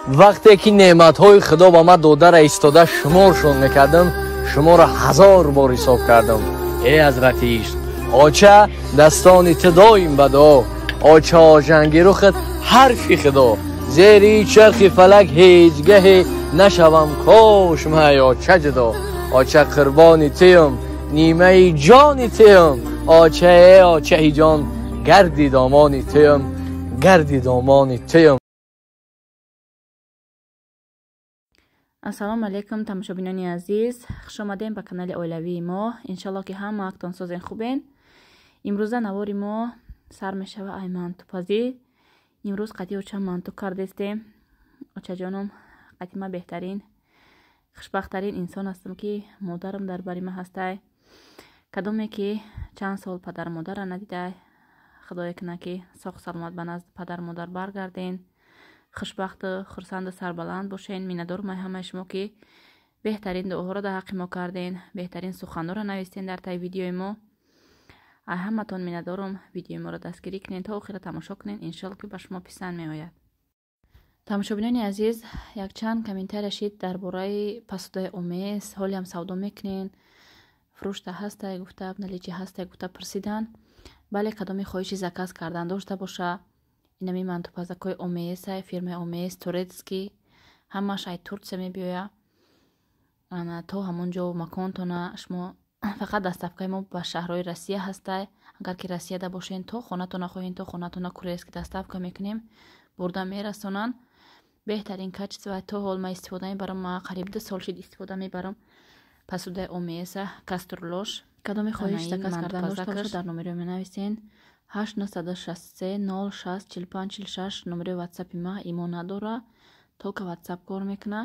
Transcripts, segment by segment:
вақте ки неъматҳои худо ба ман дода ра истода шуморшон мекардам, шуморо 1000 бор ҳисоб кардам. эй ҳазрати ишқ, оча дастони ту доим ба дуо, оча ожанги рухат ҳарфи худо, зери чархи фалак ҳеҷ гаҳе нашавам кош ман оча ҷудо. оча қурбони туюм, нимаи ҷони туюм, оча эй очаи ҷон, гарди домони туюм, гарди домони туюм. ассалому алайкум тамошобинони азиз, хуш омадем ба канали оилавии мо. иншалло ки ҳамаактон созен хубен. имрӯза навори мо сар мешава ай мантупазӣ. имрӯз қати оча манту кардестем. очаҷоном, қати ма беҳтарин хушбахтарин инсон ҳастам ки модарам дар бари ма ҳастай. кадоме ки чанд сол падару модарра надидай, худое кина ки соғ саломат ба назди падару модар баргарден. хушбахту хурсанду сарбаланд бошен. миннатдорум ай ҳамаи шумо ки беҳтарин дуоҳоро дар ҳаққи мо карден, беҳтарин суханҳоро навистен дар таи видеои мо. ай ҳаматон миннатдорум. видеои моро дастгирӣ кунен, то охира тамошо кунен, иншалло ки ба шумо писанд меояд. тамошобинони азиз, якчанд комментария шид дар бораи посудаи омес, ҳолиам савдо мекунен, фурӯшта ҳастай гуфта, наличи ҳастай гуфта пурсидан. бале кадоми хоҳиши заказ кардан дошта боша. инами мантупазакои омесай, фирмаи омес турецкий, ҳамаш ай турция мебиёя. то ҳамон ҷо маконтона шумо фақат доставкаи мо ба шаҳрҳои россия ҳастай. агар ки россияда бошен, то хонатона хоҳен, то хонатона курьерски доставка мекунем, бурда мерасонанд. беҳтарин качество. то ҳол ма истифода мебарам, ма қариб 2 сол шид истифода мебарам посудаи омеса каструлош. кадоми хоҳиш заказ кардан дошта боша, дар номеро менависен 8963 06 45 46. номери ватсапи ма имо надора, толка ватсап кор мекуна.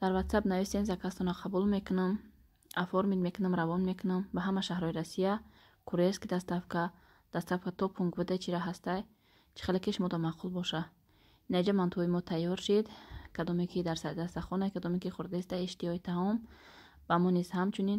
дар ватсап нависен, заказтона қабул мекунам, оформид мекунам, равон мекунам ба ҳама шаҳрҳои россия. курьерски доставка то пункт чира ҳастай, чӣ хеле ки шумо маъқул боша. неҷа мантуи мо тайёр шид. кадоме ки дар сари дастархона, кадоме ки хурдеста иштиҳои таом, ба мо низ ҳамчунин.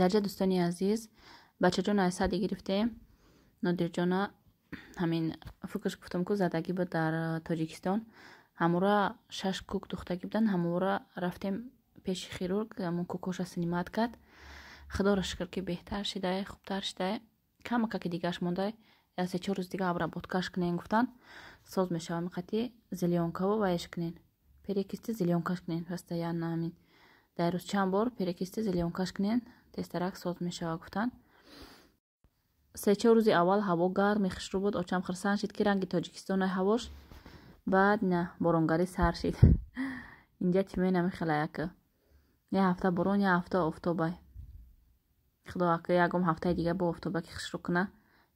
дарҷа дӯстони азиз, бачаҷона айсади гирифтем. нодирҷона ҳамин фукрш гуфтам ку задагӣ буд дар тоҷикистон. ҳамора 6 кук духтагӣ буданд. ҳамора рафтем пеши хирург, ҳамон кукоша снимат кард. худоро шукр ки беҳтар шидай, хубтар шидай. камака ки дигааш мондай, 3-4 рӯз дига обработкаш кунен гуфтан. соз мешава миқати зеленкаво ваеш кунен, перекисти зеленкаш кунен постоянно. ҳамин дар рӯз чанд бор перекисти зеленкаш кунен, тестарак соз мешава гуфтан. 3-4 рӯзи аввал ҳаво гарми хушрӯ буд. очам хурсанд шид ки ранги тоҷикистонаи ҳавош. баъд на боронгарӣ сар шид. инҷа чӣ менами хела яка я ҳафта борон, я ҳафта офтобай. худо ака ягом ҳафтаи дига бо офтоба ки хушрӯ куна,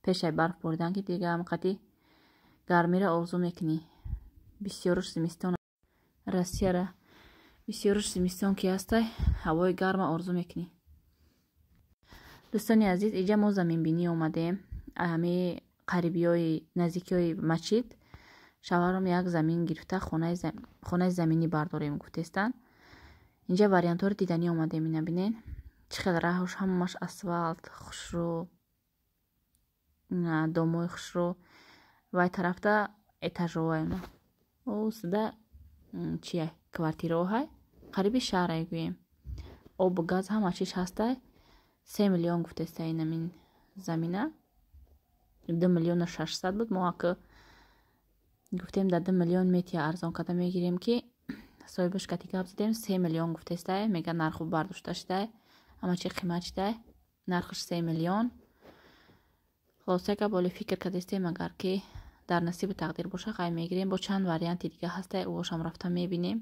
пешай барф боридан ки дига ҳамқати гармира орзу мекунӣ. бисёруш зимистон россияра, бисёруш зимистон ки ҳастай, ҳавои гарма орзу мекунӣ. дӯстони азиз, иҷа мо заминбинӣ омадем. ҳами қарибиёи наздикиёи масҷид шавҳарам як замин гирифта хонаи заминӣ бардорем гуфтестан. инҷа вариантҳоро диданӣ омадем. ина бинен чӣ хел раҳош ҳамаш асфалт хушрӯ, домои хушрӯ. вай тарафта этажҳоайна суда чия квартираҳай қариби шаҳрай гӯем. обу газ ҳама чиш ҳастай. 3 миллион гуфтеста инамин замина. 2 миллион 600 буд. мо ака гуфтем да 2 миллион метия арзон када мегирем ки соҳибаш кати гап задем. 3 миллион гуфтестай. мега нарху бардошта шидай, ама чи қимат шидай, нархш 3 миллион. хулоса ка боли фикр кадестем агар ки дар насиби тақдир боша қай мегирем. Бо чанд варианти дига ҳаста, увошам рафта мебинем.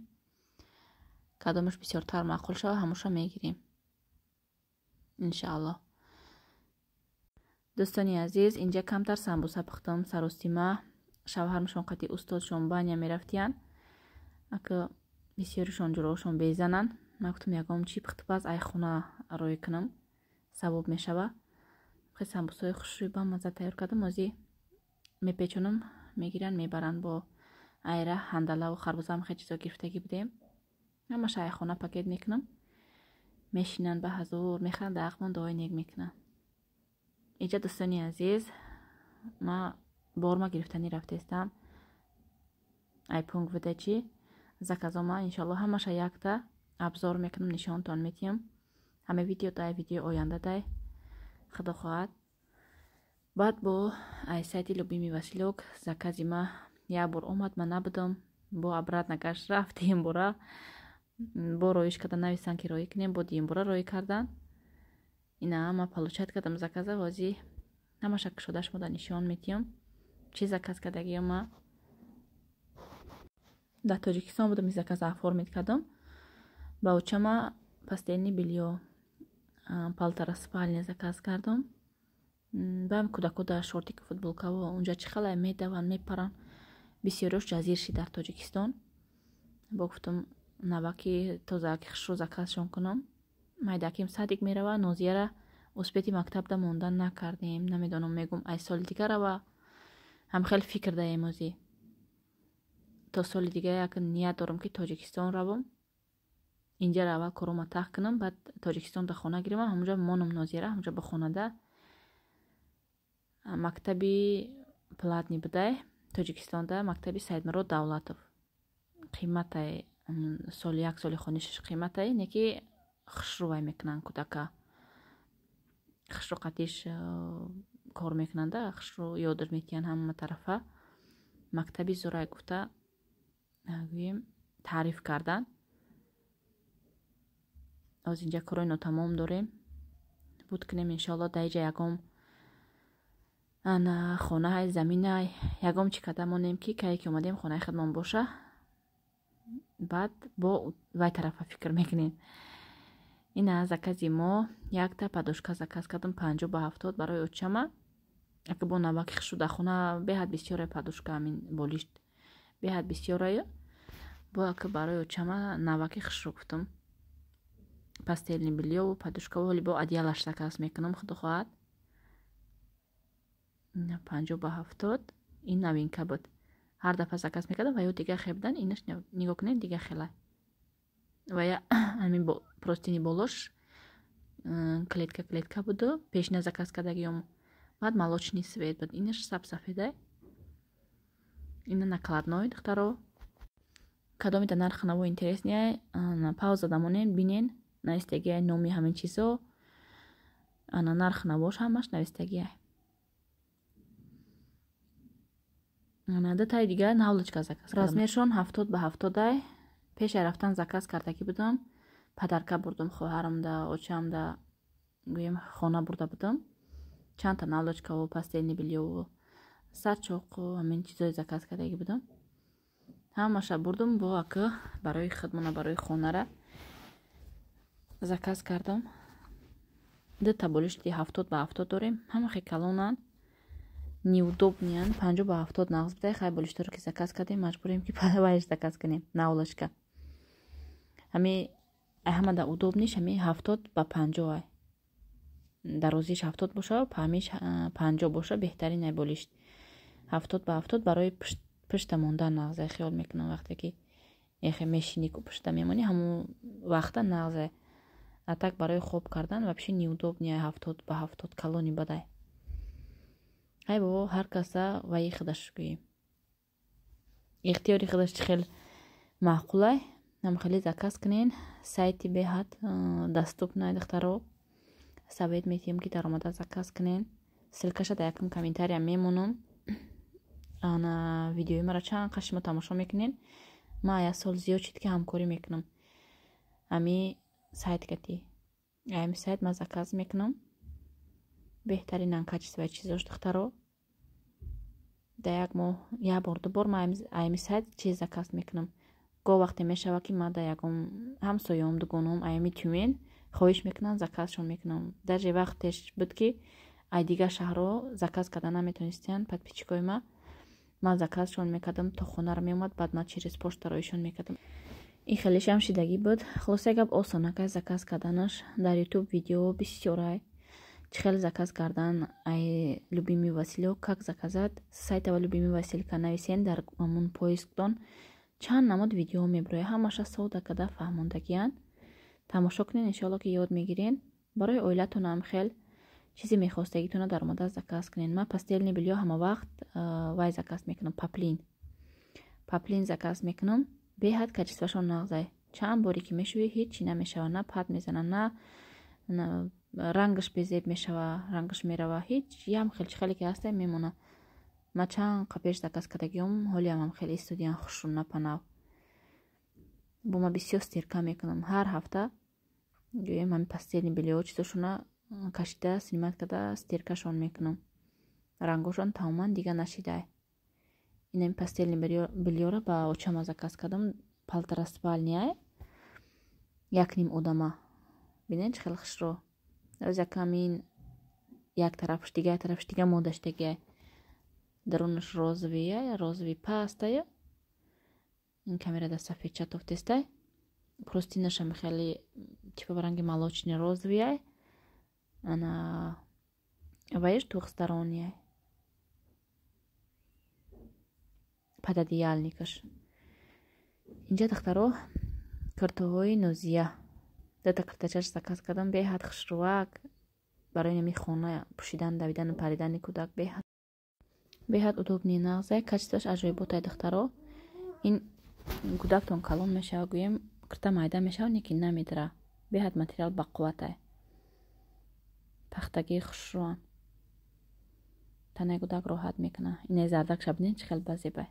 Кадомаш бисёртар маъқул шава ҳамаша мегирем иншааллоҳ. дӯстони азиз, инҷа камтар самбуса пухтам саростима. шавҳармашон қати устодшон баня мерафтиян. Ака бисёришон ҷуроошон безанан. Ман гуфтам ягом чӣ пухтбаз ай хона рой кунам. Савоб мешава. хеле самбусаи хушрӯй ба мазза тайёр кардам. ози мепечонам, мегиран, мебаранд. Бо айра, ҳандалаву харбуза хеле чизо гирифтагӣ будем. ҳамаша ай хона пакет мекунам. мешинанд ба ҳазур, мехӯранд дағмон доинек мекунанд. инҷа дӯстони азиз, ма борма гирифтанӣ рафтестам. ай пунг видачи заказома иншаллоҳ ҳамаша якта абзор мекунам, нишонтон метиҳам. ҳама видео дай, видео оянда дай худо хоҳад. баъд бо ай сайти любимый Василёк закази ма як бор омад, ма набудам. бо обратно гашт рафт. имбора бо роиш кардан нависан ки роӣ кунем, бо имбора роӣ кардан. ина ма получат кардам заказа. вози ҳамаша кушодаш мода нишон метиҳам. чӣ заказ кардагиам ма дар Тоҷикистон будам. заказа оформид кардам. ба учама пастельни бельё, палтара спальня заказ кардам. баъм кӯдако дар шортику футболкаво унҷа чӣ халай медаванд, мепаранд. бисёрёш ҷазирши дар Тоҷикистон. бо гуфтам наваки тозаки хушрӯ заказшон кунам. майдаким садик мерава, нозияра успети мактабда мондан накардем. намедонам, мегум ай соли дига рава. ҳам хеле фикр даем ози. то соли дига як ният дорам ки Тоҷикистон равам. инҷа аввал корома тах кунам, баъд Тоҷикистонда хона гирам. ҳамунҷа монам нозира, ҳамунҷа ба хонада. мактаби платни будай Тоҷикистонда, мактаби Саидмурод Давлатов. қиматай соли як соли хонишаш қиматай не ки хушрӯвай мекунанд кӯдака. хушрӯ қатиш кор мекунанда, хушрӯ ёдир метиҳан ҳама тарафа. мактаби зурай гуфта гӯем таъриф кардан. оз инҷа корои нотамом дорем. буд кунем иншаллоҳ даиҷа ягом ана хонаҳай заминай ягом чӣ карда монем ки кае ки омадем хонаи худмон боша. баъд бо вай тарафа фикр мекунем. ина закази мо якта падушка заказ кардам 50-70 барои очама. ака бо наваки хушрӯ дар хона беҳад бисёрай падушка, амин болишт беҳад бисёраю. бо ака барои очама наваки хушрӯ гуфтам. пастелни бельёву падушкаву ҳоли бо одеялаш заказ мекунам худо хоҳад. 50-70 ин новинка буд. ҳар дафъа заказ мекардам ва ё дига хебдан. инаш нигоҳ кунед дига хелай. ва я амин простини болош клетка буду. пешина заказ кардагиём. баъд молочный свет буд. инаш сабсафедай. ина накладной духтаро. кадомида нарх наво интересняй. пауза дамонен бинен. навистагиай номи ҳамин чизо. ана нарх навош ҳамаш навистагиай. ана датаи дига навлочка заказ кардам. размершон 70-70. пешай рафтан заказ кардагӣ будам. падарка бурдам, хоҳарамда, очамда гӯем хона бурда будам. чандта навлочкаву пастелни бельёву сарчоқу ҳамин чизои заказ кардагӣ будам. ҳамаша бурдам. бо ака барои худмона, барои хонара заказ кардам. дута болишти 70-70 дорем. ҳама хеле калонанд. неудобниян. 50-70 нағз бидай. хай болишторо ки заказ кардем маҷбурем ки вайш заказ кунем. навлочка ҳами ҳамада удобниш ҳами 70-50 ай. дарозиш 70 боша, паҳмиш 50 боша беҳтарин ай болишт. 70-70 барои пушта мондан нағзай хиёл мекунам. вақте ки эхе мешини ку пушта мемонӣ ҳамун вақта нағзай. а так барои хоб кардан вообще неудобнияй. 70-70 калони бадай. ҳай бо ҳар каса ваи худаш гӯем. ихтиёри худаш хел маъқулай. ҳам хеле заказ кунен. сайти беҳад даступнай духтаро. совет метиҳам ки даромада заказ кунен. ссилкаша дар якум комментария мемонам. ана видеои мара чанд қаш шумо тамошо мекунен. ман як сол зиёд шид ки ҳамкорӣ мекунам. ами сайт кати ами сайт ман заказ мекунам. беҳтаринан качествои чизош духтаро. дар як моҳ як бор ду бор ман айми сайт чиз заказ мекунам. гоҳ вақте мешава ки ман дар ягон ҳамсояам дугонаам айми тюмен хоҳиш мекунам заказшон мекунам. даже вақтеш буд ки ай дигар шаҳрҳо заказ карда наметонистиян подписчикои ман заказшон мекардам, то хонара меомад, баъд ман через почтаро ишон мекардам. ин хелешам шидагӣ буд. хулоса гап осонакай заказ карданаш. дар ютуб видео бисёрай чӣ хел заказ кардан. ай любимый Василё как заказать, сайтава любимый Василька нависен дар амун поисктон чанд намуд видео мебирояд. ҳамаша сода када фаҳмондагиян. тамошо кунен, иншоалло ки ёд мегирен. барои оилатонам хел чизе мехостагитона дар омада заказ кунен. ман пастелни бельё ҳама вақт вай заказ мекунам. паплин заказ мекунам. беҳад качествашон нағзай. чанд боре ки мешуви ҳичи намешава, на пад мезана, на рангаш безеб мешава, рангаш мерава, ҳич ям хелчи хеле ки ҳастай мемона. ма чанд қапеш заказ кардагиём ҳолиам ҳам хеле истудиян хушрун напанав. бо ма бисёр стирка мекунам. ҳар ҳафта гӯем ҳами пастелни бельё чизошона кашида снимат карда стиркашон мекунам. рангошон тамоман дига нашидай. инами пастелни бельёра ба очама заказ кардам. палтараспальняй 1,5 одама. бинед чӣ хел хушро. оз якамин як тарафш дига модаштагиай. дарунаш розовый пастая. ин камера да сафедча тофтестай. простинашам хеле типа ранги молочный розовый. ана ваиш двухсторонняя. пододеяльникаш. инҷа дахтаро картоҳои нозия. дата картачаш заказ кардам. беҳад хушрувак барои нами хона пӯшидан, давидану паридани кӯдак беҳад удобни нағзай. качестваш аҷоиботай дахтаро. ин кӯдактон калон мешава, гӯем кирта майда мешава, лекин намедара. беҳад материал бақувватай. пахтагии хушрӯан. танаи кӯдак роҳат мекуна. инаи зардакша бинед чӣ хел базебай.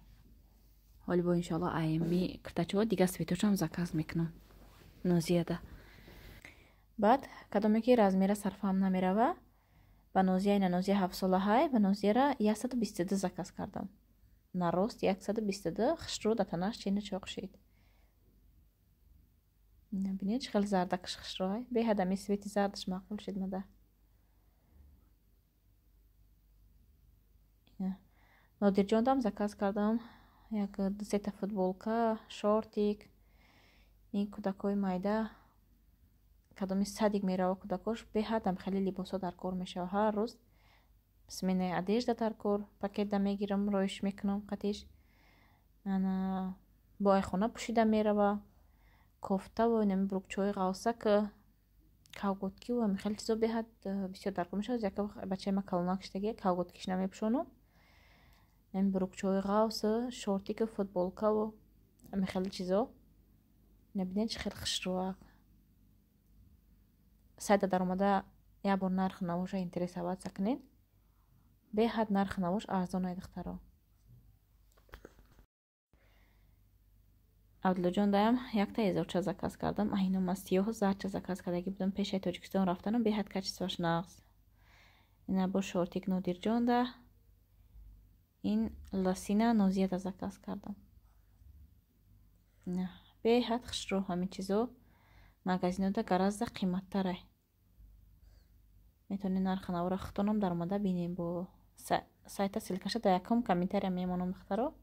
ҳоли бо иншоалло айми киртачаҳо дига светошам заказ мекунам. нозияда. баъд кадоме ки размера сарфам намерава, ба нозия ина нозия 7 солаҳай, ба нозияра 122 заказ кардам. нарост 122 хушрӯ да танаш чина чоқ шид. бинед чӣ хел зардакаш хушрӯай. беҳад ами свети зардаш мақбул шид мада. нодирҷондам заказ кардам. як дусета футболка, шортик. ин кӯдакҳои майда кадоми садик мерава кӯдакош. беҳадам хеле либосо дар кор мешава. ҳар рӯз сменаи одежда дар кор. пакетда мегирам, роиш мекунам қатиш. ана бо ай хона пӯшида мерава. кофтаву нами брукчои ғавсак, калготкиву ами хеле чизо беҳад бисёр дар кор мешава. яка бачаи ма калонак штаги калготкиш намепӯшонам. ами брукчои ғавс, шортику футболкаву ами хеле чизо. набинед чӣ хел хушрӯак. сайта дар омада як бор нарх навоша интересоваться кунед. беҳад нарх навош арзонай дахтаро. абдуллоҷон даям якта эзовча заказ кардам. айно ман сиёҳу зарча заказ кардаги будам. пешаи тоҷикистон рафтанам. беҳад качестваш нағз. ина бо шортик нодирҷонда. ин лосина нозияда заказ кардам. беҳад хушрӯ ҳамин чизо магазинода гаразда қиматтарай. метавонед нарх навора хитонам дар омада бинем. бо сайта силкаша да якум комментария мемонам дахтаро.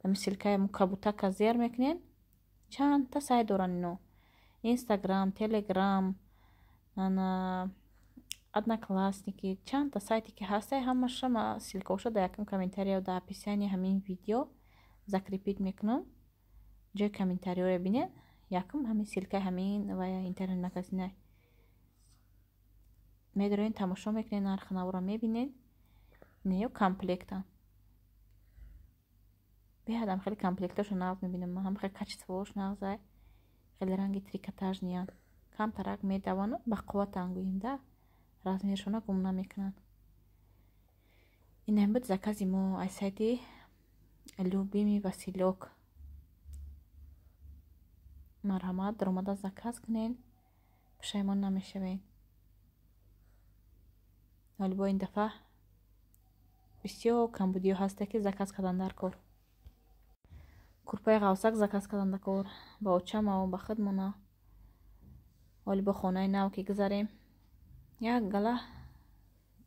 ами силкаи кабутака зер мекунен. чандта сайт доран ино. инстаграм, телеграм, ана одноклассники, чандта сайти ки ҳастай ҳамаша ма силкаоша да якум комментария да описание ҳамин видео закрепит мекунам. ҷои комментариҳоро бинед. якум ҳамин силкаи ҳамин ва интернет магазинай. медорен тамошо мекунед, нарх навора мебинед. неё комплекта. беҳадам хеле комплекташа нағз мебинам. ҳам хеле качествош нағзай. хеле ранги трикотажниян. камтарак медавану бақувватан гӯем да. размершона гум намекунанд. инам буд закази мо аз сайти любимый Василёк. марҳамат дар омада заказ кунен. пушаймон намешавед. ҳоли бо ин дафъа бисёр камбудиё ҳаста ки заказ кардандар кор. Курпаи ғавсак заказ карданда кор. Ба очама ба хидмона. Оли ба хонаи нав ки гузарем. Як гала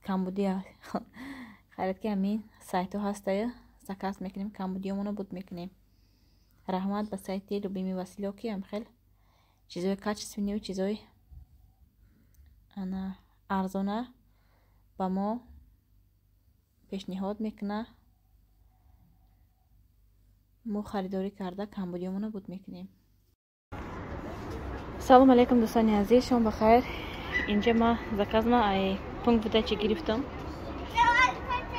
камбудия. Хайрат ки амин сайту ҳастая. Заказ мекунем, камбудиёмоно буд мекунем. Раҳмат ба сайти Любимый Василёв ки ам хел чизои качествению, чизои ана арзона ба мо пешниҳод мекуна. мо харидорӣ карда камбудиёмоно буд мекунем. Салом алейкум дӯстони азиз, шумо бахайр. Инҷа ма заказма ай пункт выдачи гирифтам.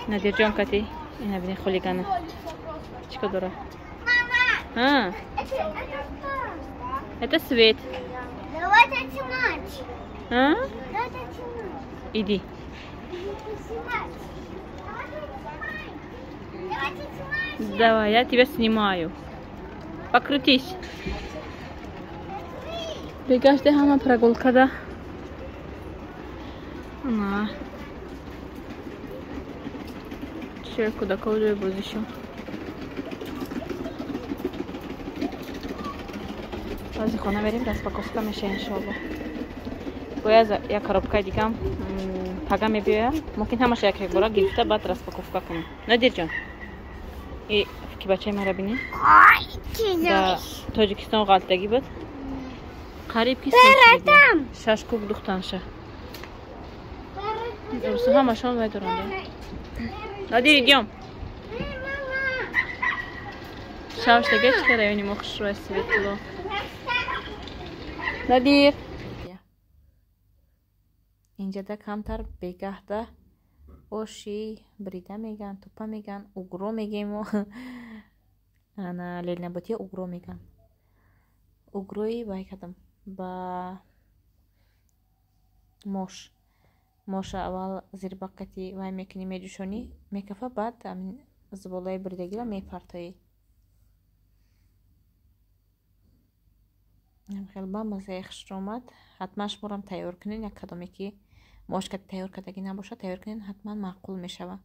Надирҷон кати ина бини хулигана. Чико дора? Мама! Это свет. Давайте снимать. Давайте снимать. Иди. Давайте снимать. Давай, я тебя снимаю. Покрутись. Бегаште хама прогулкада. Ана. Чё, куда кауджой бузишо? Баъзи хона мерим, распаковка меша иншаллоҳ. Бояд як коробкаи дигам пага мебиёям. Мумкин ҳамаша як бора гирифта баъд распаковка кунам. Надирҷон. И ки бачаи мара бинӣ. Да Тоҷикистон ғалтагӣ буд. Қариб ки шаш кӯк духтанша. Рӯсу ҳамашон вай доранда. Надир идём. Шавштага чиқа райони мо хушрӯи светло. Надир. Инҷада камтар бегаҳда оши брида меган, тупа меган, угро мегем мо. Ана лелнабатия угро меган. Угрои вай кадам ба мош. Моша аввал зирбақати вай мекунӣ, медӯшонӣ, мекафа, баъд зуболаи бридагиро мепартоӣ. Хеле ба маззаи хушро омад. Ҳатман шуморам тайёр кунед. Як кадоме ки мошкати тайёр кардагӣ набошад, тайёр кунед, ҳатман маъқул мешавад.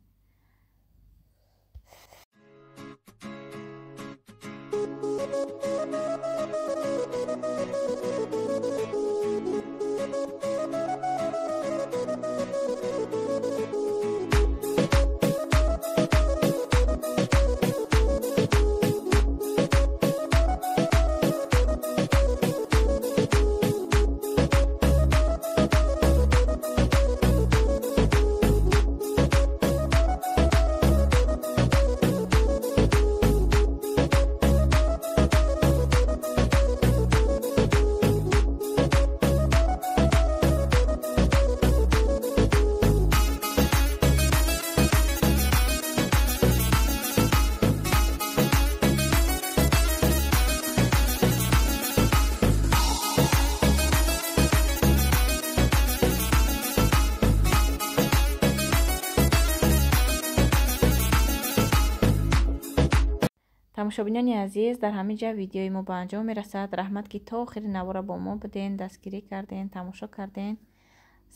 тамошобинони азиз, дар ҳамин ҷа видеои мо ба анҷом мерасад. Раҳмат ки то охири навора бо мо буден, дастгирӣ карден, тамошо карден.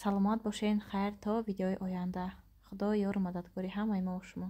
Саломат бошен. Хайр то видеои оянда. Худо ёру мададгори ҳамаи мо шумо.